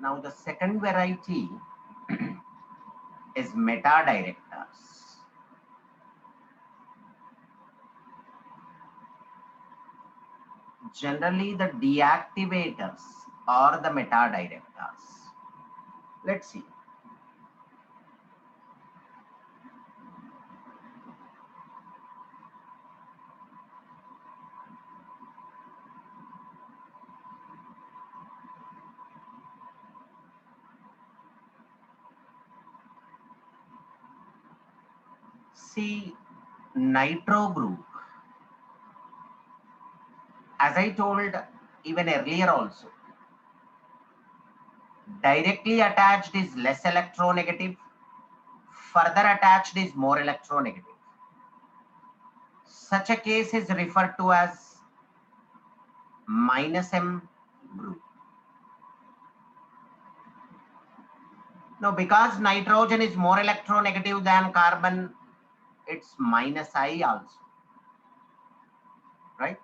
Now the second variety is metadirectors. Generally the deactivators or the metadirectors. Let's see. See, nitro group, as I told even earlier also, directly attached is less electronegative, further attached is more electronegative. Such a case is referred to as -M group. Now, because nitrogen is more electronegative than carbon, it's -I also, right?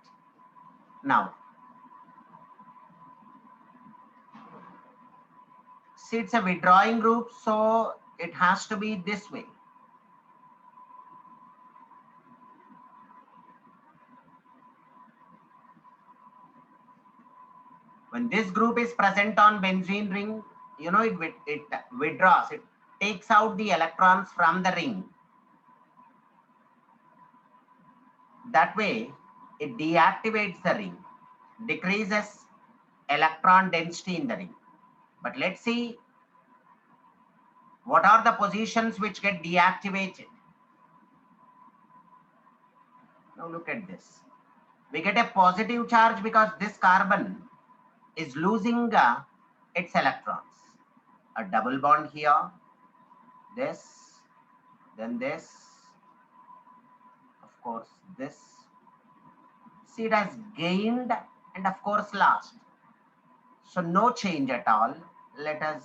Now, see, it's a withdrawing group, so it has to be this way. When this group is present on benzene ring, you know, it withdraws, it takes out the electrons from the ring. That way, it deactivates the ring, decreases electron density in the ring. But let's see what are the positions which get deactivated. Now look at this. We get a positive charge because this carbon is losing its electrons. A double bond here, this, then this, of course this. See, it has gained and of course lost. So no change at all. Let us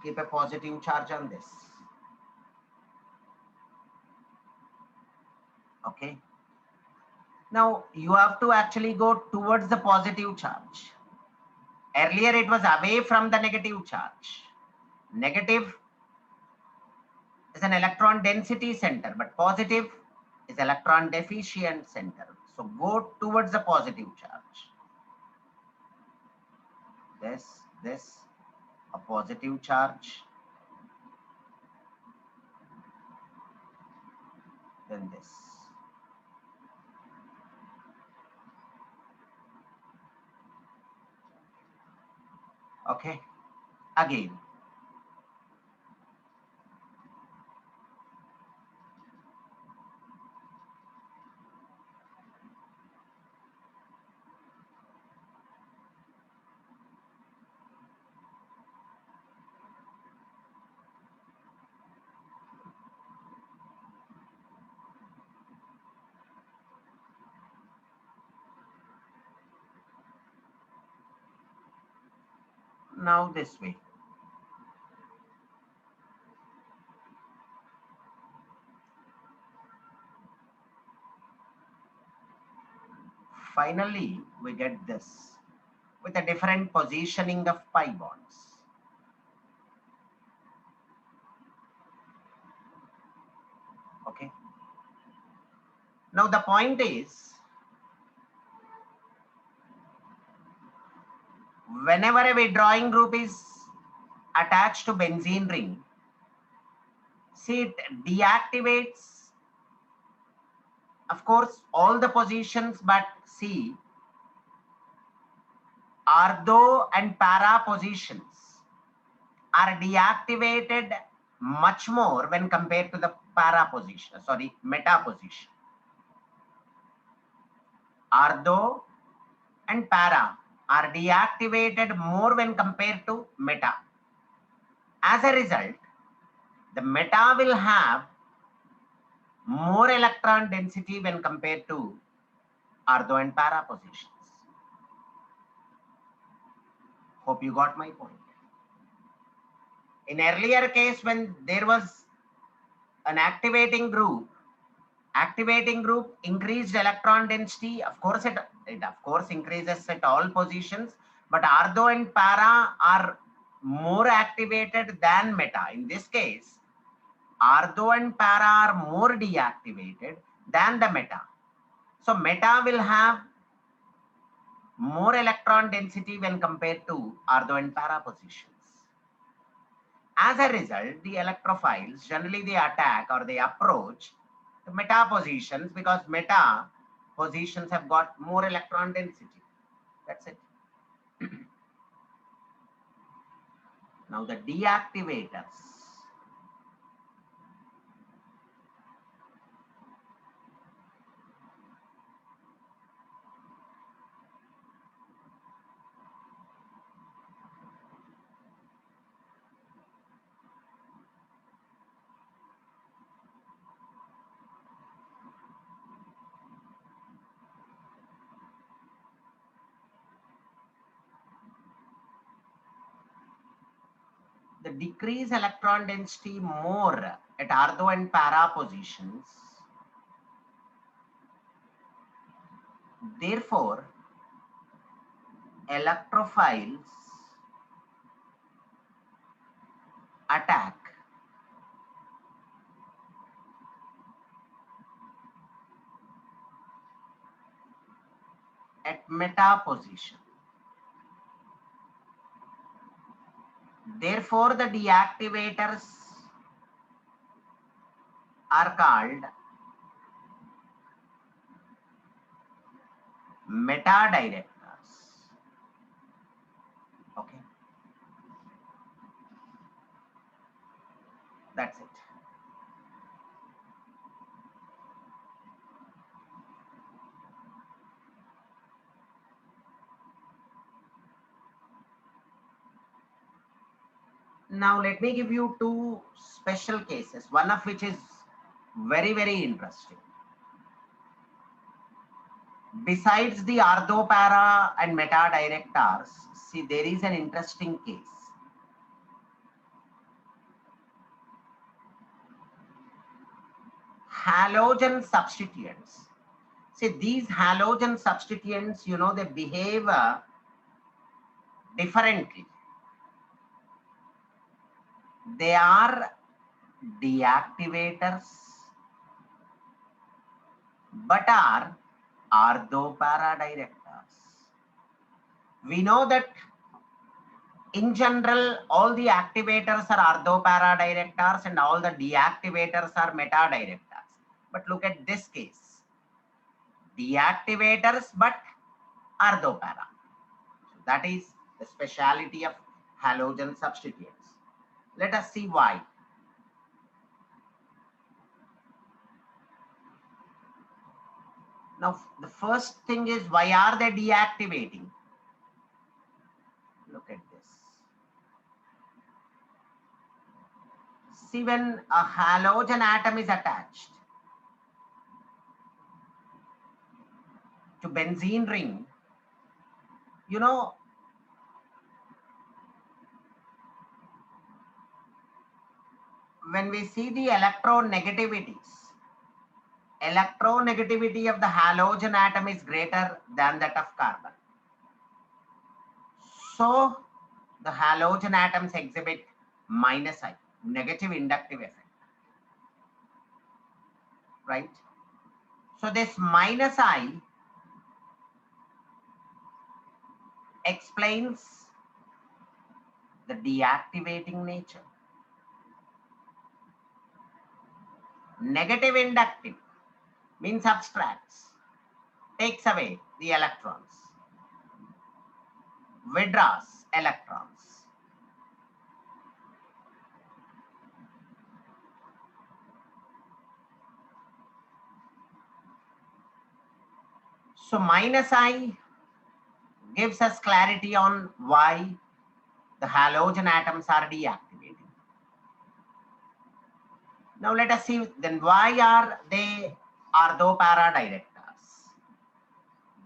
keep a positive charge on this. Okay. Now you have to actually go towards the positive charge. Earlier it was away from the negative charge. Negative is an electron density center, but positive is electron deficient center. So go towards the positive charge. This, a positive charge. Then this. Okay, again. Now this way. Finally, we get this with a different positioning of pi bonds. Okay. Now the point is, whenever a withdrawing group is attached to benzene ring, see, it deactivates, of course, all the positions, but see, ortho and para positions are deactivated much more when compared to the para position, sorry, meta position. Ortho and para are deactivated more when compared to meta. As a result, the meta will have more electron density when compared to ortho and para positions. Hope you got my point. In earlier case, when there was an activating group increased electron density. Of course, it of course increases at all positions, But ortho and para are more activated than meta. In this case, ortho and para are more deactivated than the meta. So meta will have more electron density when compared to ortho and para positions. As a result, the electrophiles generally they attack or they approach the meta positions because meta positions have got more electron density. That's it. Now the deactivators. The decrease electron density more at ortho and para positions. Therefore, electrophiles attack at meta position. Therefore, the deactivators are called metadirectors. Okay, that's it. Now let me give you two special cases, one of which is very, very interesting. Besides the ortho, para and meta directors, see there is an interesting case. Halogen substituents. See these halogen substituents, you know, they behave differently. They are deactivators, but are ortho para directors. We know that in general, all the activators are ortho para directors and all the deactivators are meta directors. But look at this case. Deactivators, but ortho para. So that is the speciality of halogen substituents. Let us see why. Now, the first thing is, why are they deactivating? Look at this. See, when a halogen atom is attached to benzene ring, you know, when we see the electronegativities of the halogen atom is greater than that of carbon. So the halogen atoms exhibit minus I, negative inductive effect, right? So this minus I explains the deactivating nature. Negative inductive means subtracts, takes away the electrons, withdraws electrons. So minus I gives us clarity on why the halogen atoms are deactivating. Now let us see then why are they ortho para directors.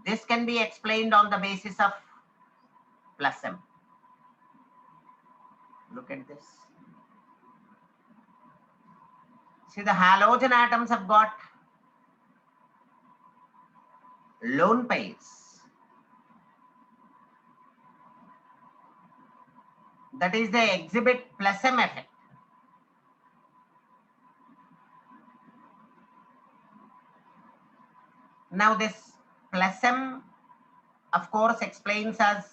This can be explained on the basis of plus M. Look at this. See, the halogen atoms have got lone pairs That is the exhibit plus M effect. Now this plus M, of course, explains us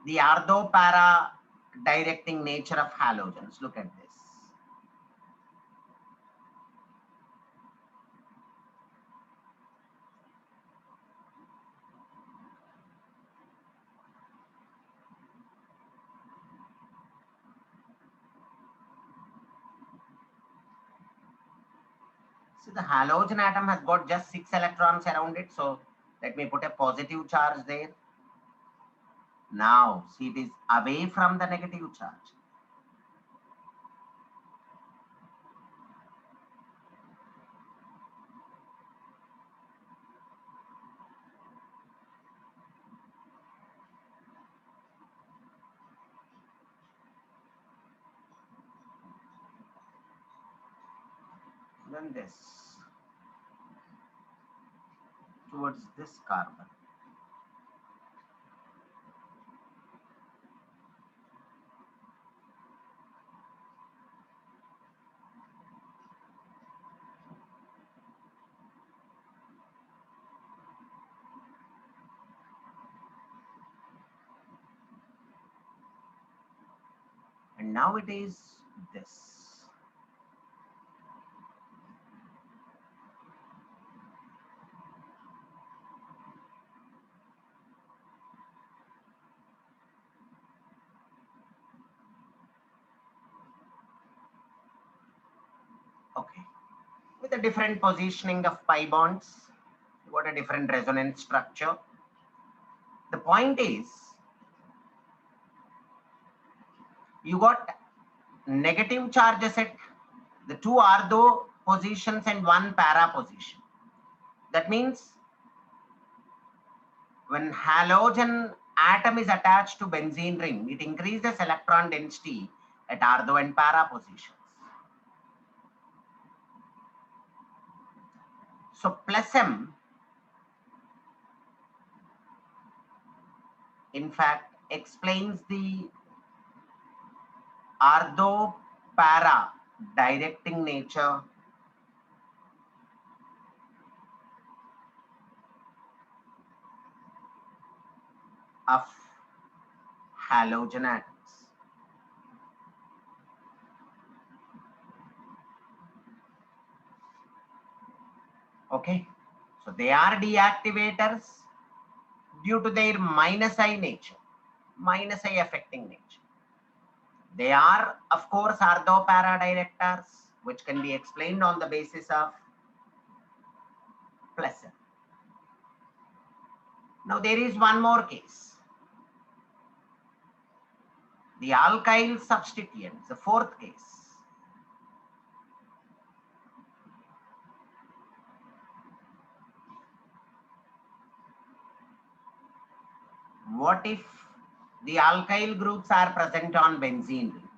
the ortho-para directing nature of halogens. Look at this. So the halogen atom has got just 6 electrons around it. So let me put a positive charge there. Now see, it is away from the negative charge. Then this towards this carbon. And now it is this. Okay. With a different positioning of pi bonds, you got a different resonance structure. The point is, you got negative charges at the 2 ortho positions and 1 para position. That means when halogen atom is attached to benzene ring, it increases electron density at ortho and para positions. So plus M, in fact, explains the ortho para directing nature of halogen atoms. Okay, so they are deactivators due to their minus I nature, minus I affecting nature. They are, of course, ortho-para directors, which can be explained on the basis of plus M. Now there is one more case. The alkyl substituents, the fourth case. What if the alkyl groups are present on benzene ring?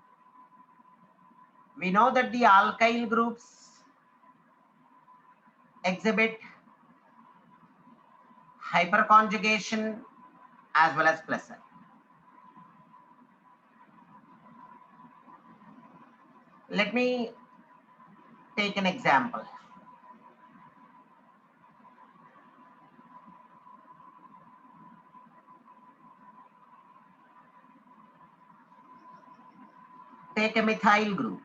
We know that the alkyl groups exhibit hyperconjugation as well as plus I. Let me take an example. Take a methyl group.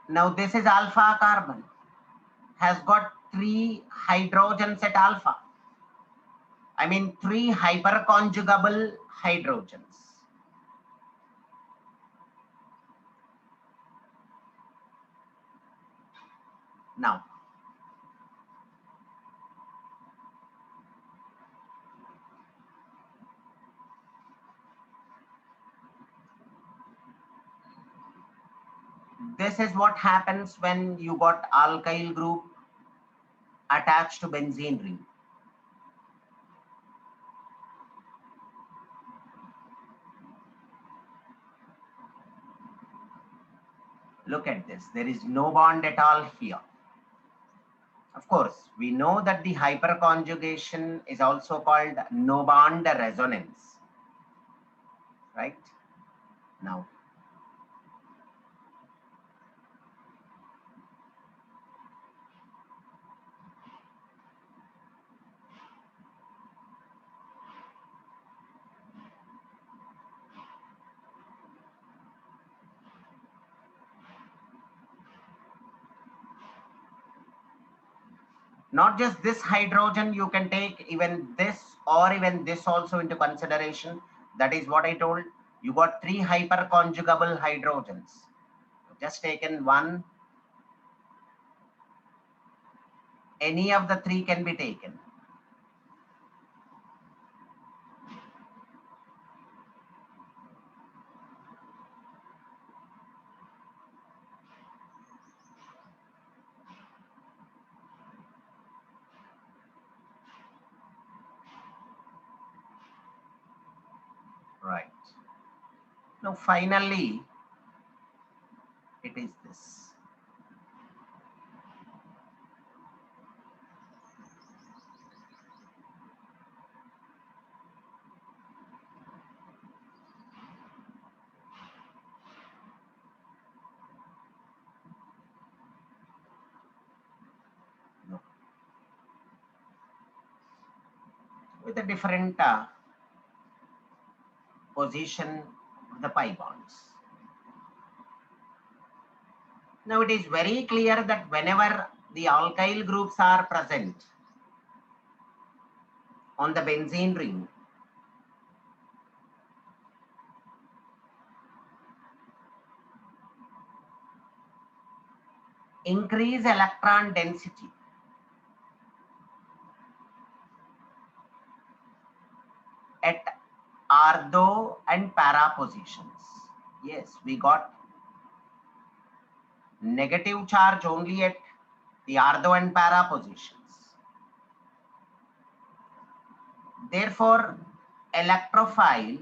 Now this is alpha carbon, has got 3 hydrogens at alpha. I mean 3 hyperconjugable hydrogens. Now, this is what happens when you got alkyl group attached to benzene ring. Look at this. There is no bond at all here. Of Of course, we know that the hyperconjugation is also called no bond resonance, right? Now, not just this hydrogen, you can take even this or even this also into consideration. That is what I told. You got 3 hyperconjugable hydrogens. Just taken one, any of the 3 can be taken. Right. Now finally, it is this. No. With a different position of the pi bonds. Now it is very clear that whenever the alkyl groups are present on the benzene ring, increase electron density at ortho and para positions. Yes, we got negative charge only at the ortho and para positions. Therefore, electrophile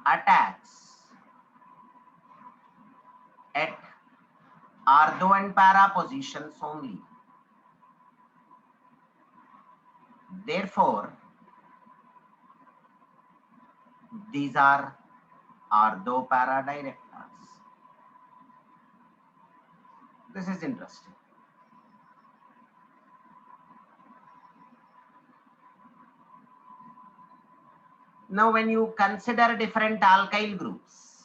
attacks at ortho and para positions only. Therefore, these are ortho para directors. This is interesting. Now, when you consider different alkyl groups,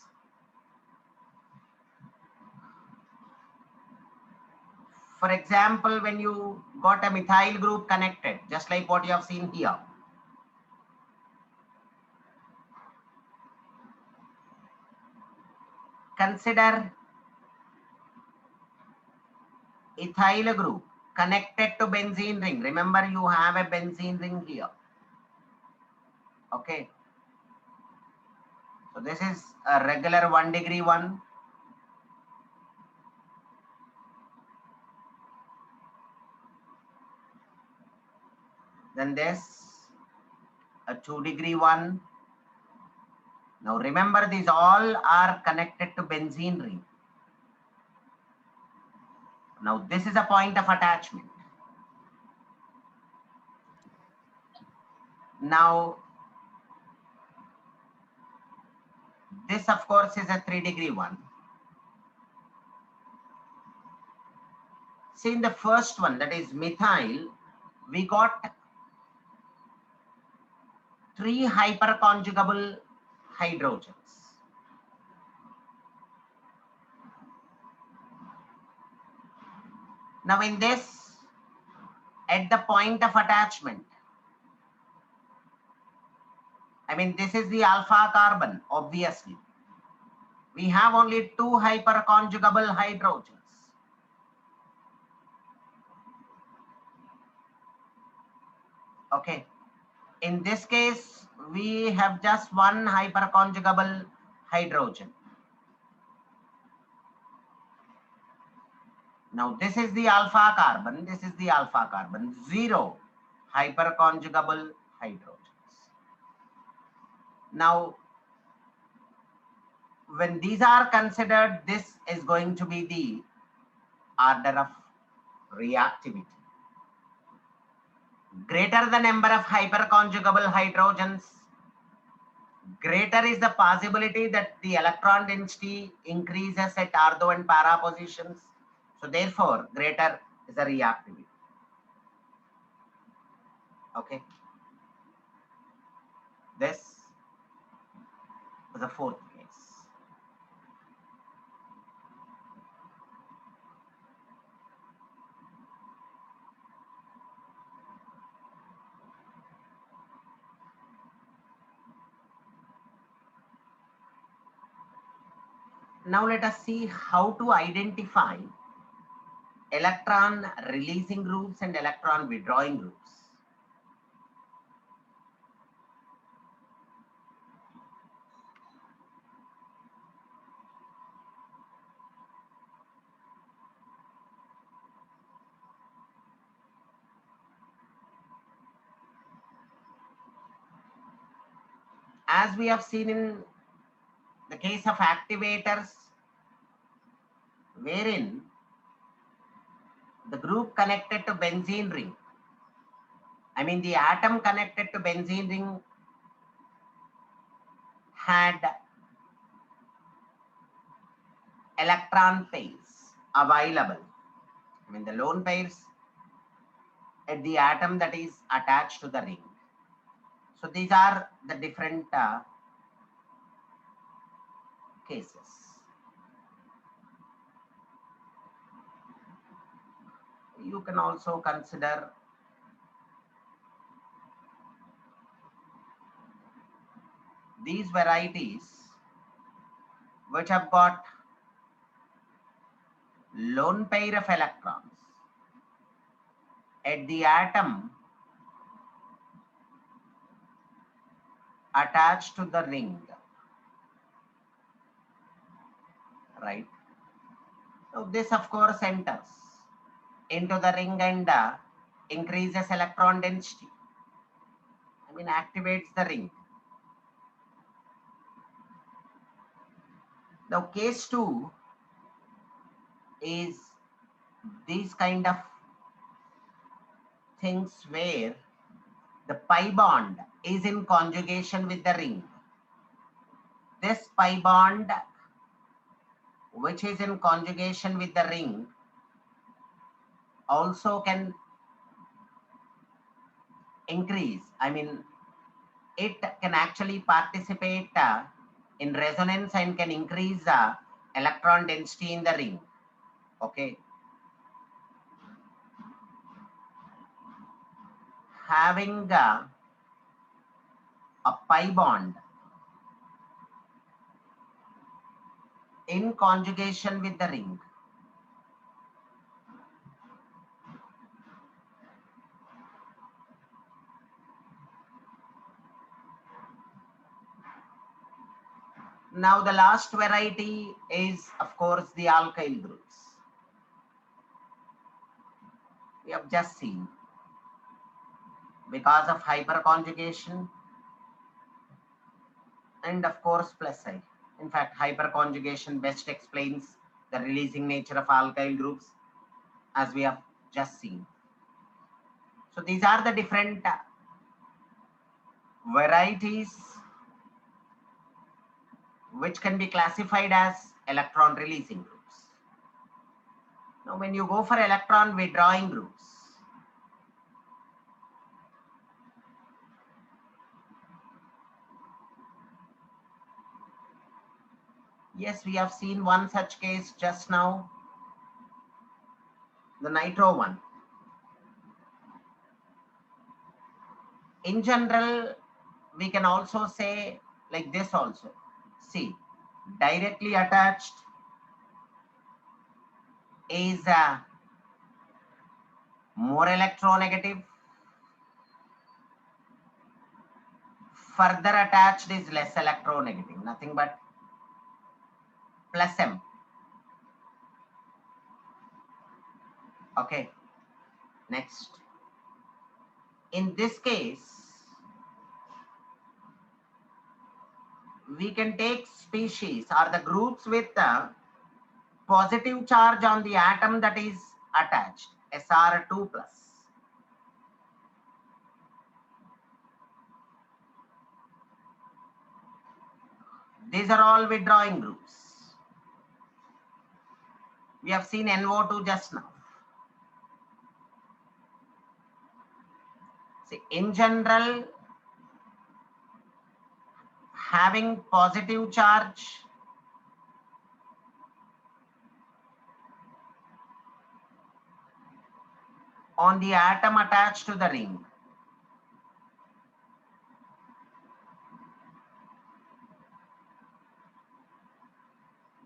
for example, when you got a methyl group connected, just like what you have seen here, consider ethyl group connected to benzene ring. Remember, you have a benzene ring here. Okay. So this is a regular 1 degree one. Then this a 2 degree one. Now remember, these all are connected to benzene ring. Now this is a point of attachment. Now this of course is a 3 degree one. See, in the first one, that is methyl, we got 3 hyperconjugable hydrogens. Now in this, at the point of attachment, I mean, this is the alpha carbon, obviously. We have only 2 hyperconjugable hydrogens. Okay. In this case, we have just 1 hyperconjugable hydrogen. Now this is the alpha carbon, this is the alpha carbon, 0 hyperconjugable hydrogens. Now, when these are considered, this is going to be the order of reactivity. Greater the number of hyperconjugable hydrogens, greater is the possibility that the electron density increases at ortho and para positions. So therefore, greater is the reactivity. Okay. This is the fourth case. Now let us see how to identify electron releasing groups and electron withdrawing groups. As we have seen in the case of activators, wherein the group connected to benzene ring, the atom connected to benzene ring had electron pairs available. The lone pairs at the atom that is attached to the ring. So these are the different cases. You can also consider these varieties which have got lone pair of electrons at the atom attached to the ring, right? So this of course enters into the ring and increases electron density. Activates the ring. Now case 2 is these kind of things where the pi bond is in conjugation with the ring. This pi bond which is in conjugation with the ring also can increase. It can actually participate in resonance and can increase electron density in the ring. Okay. Having a pi bond in conjugation with the ring Now the last variety is of course the alkyl groups. We have just seen because of hyperconjugation and of course plus I. In fact, hyperconjugation best explains the releasing nature of alkyl groups as we have just seen. So these are the different varieties which can be classified as electron releasing groups. Now when you go for electron withdrawing groups, yes, we have seen one such case just now, the nitro one. In general, we can also say like this also. See, directly attached is more electronegative. Further attached is less electronegative, nothing but plus M. Okay, next. In this case, we can take species or the groups with positive charge on the atom that is attached, SR2 plus. These are all withdrawing groups. We have seen NO2 just now. See, in general, having positive charge on the atom attached to the ring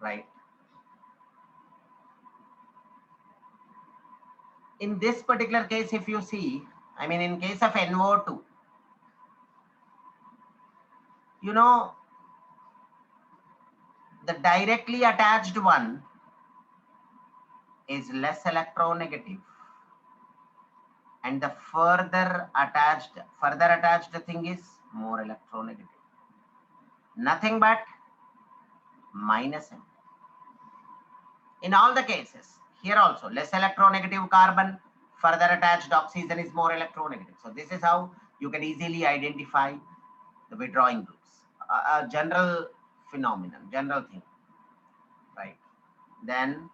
right. In this particular case, if you see, I mean, in case of NO2, you know, the directly attached one is less electronegative, and the further attached thing is more electronegative. Nothing but minus M. In all the cases, here also less electronegative carbon, further attached oxygen is more electronegative. So this is how you can easily identify the withdrawing groups. A general phenomenon, general thing, right? Then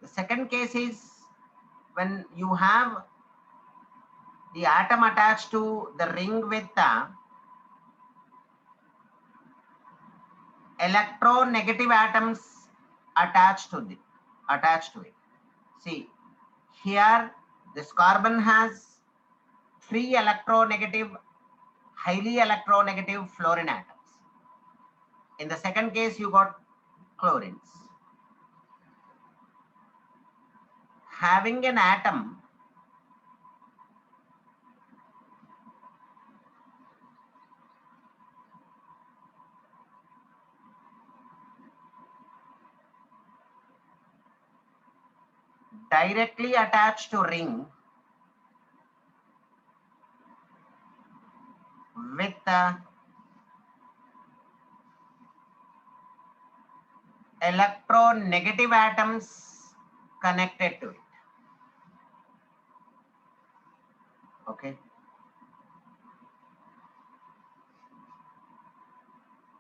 the second case is when you have the atom attached to the ring with the electronegative atoms attached to it. See, here this carbon has 3 electronegative, highly electronegative fluorine atoms. In the second case, you got chlorines. Having an atom directly attached to ring with the electronegative atoms connected to it. Okay.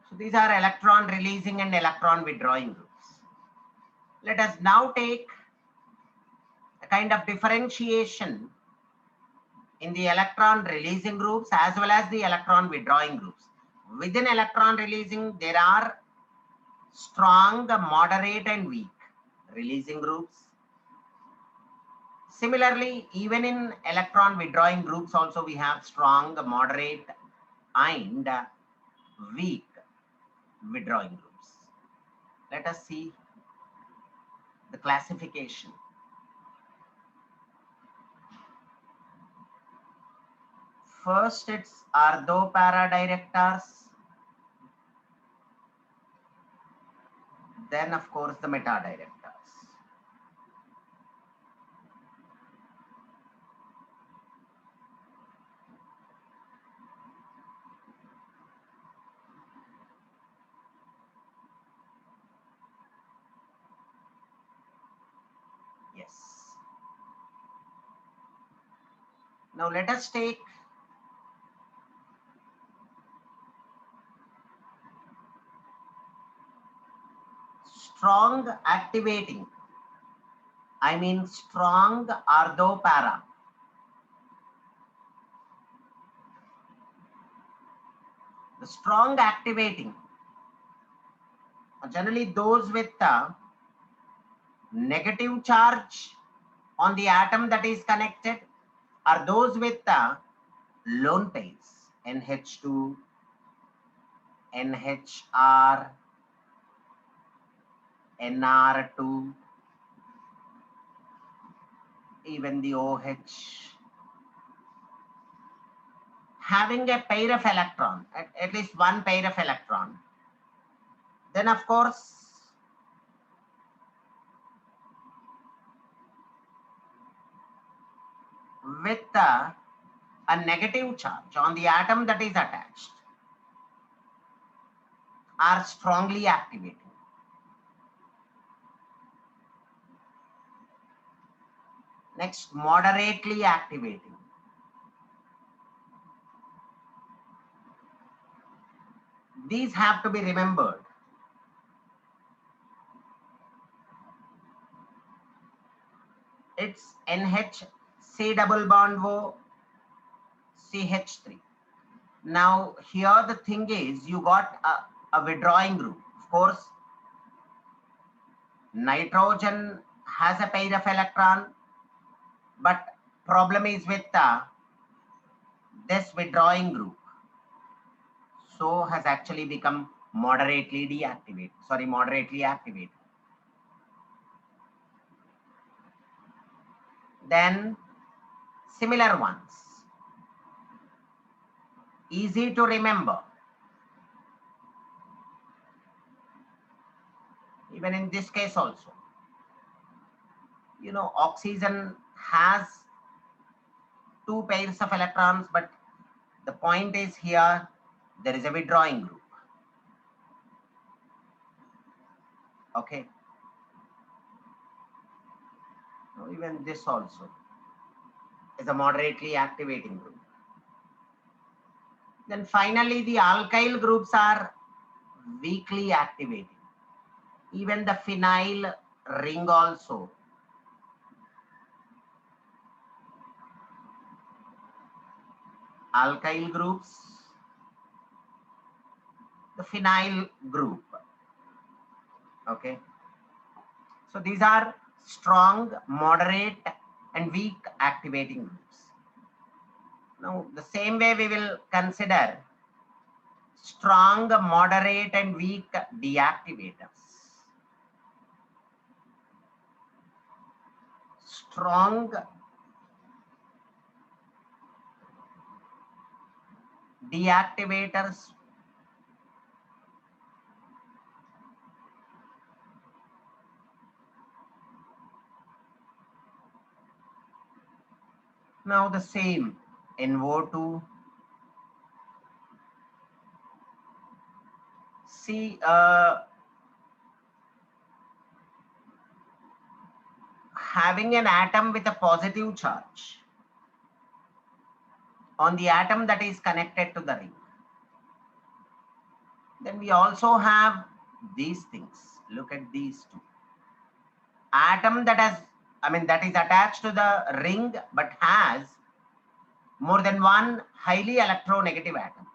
So these are electron releasing and electron withdrawing groups. Let us now take a kind of differentiation in the electron releasing groups as well as the electron withdrawing groups. Within electron releasing, there are strong, moderate, and weak releasing groups. Similarly, even in electron withdrawing groups also we have strong, moderate, and weak withdrawing groups. Let us see the classification. First, it's ortho-para-directors. Then, of course, the metadirectors. Yes. Now, let us take strong activating, I mean strong ortho-para. The strong activating are generally those with negative charge on the atom that is connected, are those with lone pairs, NH2, NHR, NR2, even the OH, having a pair of electron, at least one pair of electron. Then of course, with a negative charge on the atom that is attached. are strongly activating. Next, moderately activating. These have to be remembered. It's NHC double bond O CH3. Now here the thing is, you got a withdrawing group. Of course, nitrogen has a pair of electron, but problem is with this withdrawing group. So has actually become moderately deactivated. Sorry, moderately activated. Then similar ones, easy to remember. Even in this case also, you know, oxygen has two pairs of electrons, but the point is here there is a withdrawing group. Okay. So even this also is a moderately activating group. Then finally, the alkyl groups are weakly activating. Even the phenyl ring also. Alkyl groups, the phenyl group. Okay. So these are strong, moderate, and weak activating groups. Now, the same way we will consider strong, moderate, and weak deactivators. Strong deactivators now the same NO2. See, having an atom with a positive charge on the atom that is connected to the ring. Then we also have these things. Look at these two. Atom that has, that is attached to the ring but has more than one highly electronegative atoms.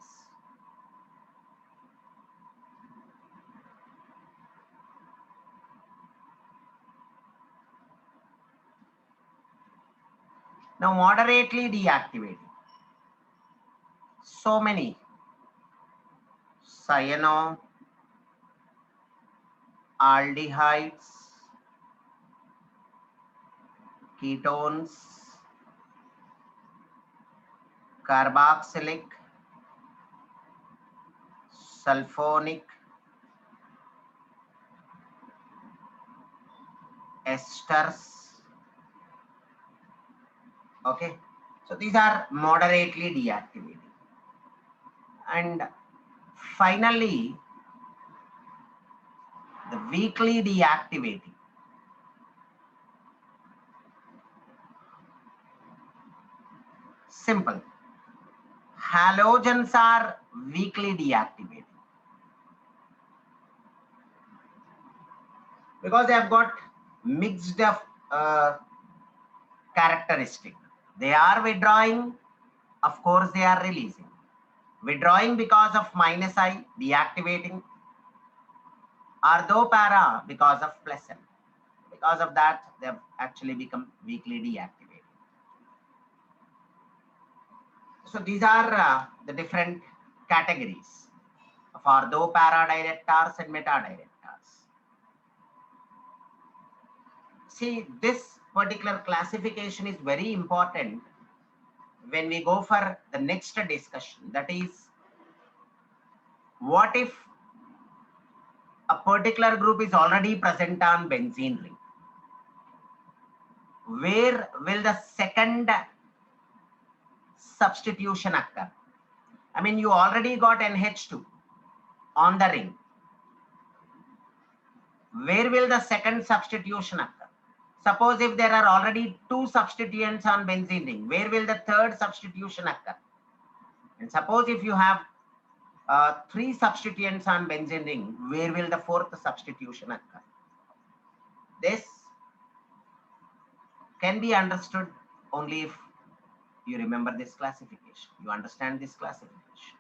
Now moderately deactivating. So many. Cyano, aldehydes, ketones, carboxylic, sulfonic, esters. Okay, so these are moderately deactivating. And finally, the weakly deactivating. Simple. Halogens are weakly deactivating because they have got mixed characteristic. They are withdrawing, of course they are releasing. Withdrawing because of -I, deactivating, or though para because of +N. Because of that, they have actually become weakly deactivated. So these are the different categories of ortho para directors and metadirectors. See, this particular classification is very important when we go for the next discussion. That is, what if a particular group is already present on benzene ring? Where will the second substitution occur? You already got NH2 on the ring. where will the second substitution occur? Suppose if there are already 2 substituents on benzene ring, where will the third substitution occur? And suppose if you have 3 substituents on benzene ring, where will the fourth substitution occur? This can be understood only if you remember this classification, you understand this classification.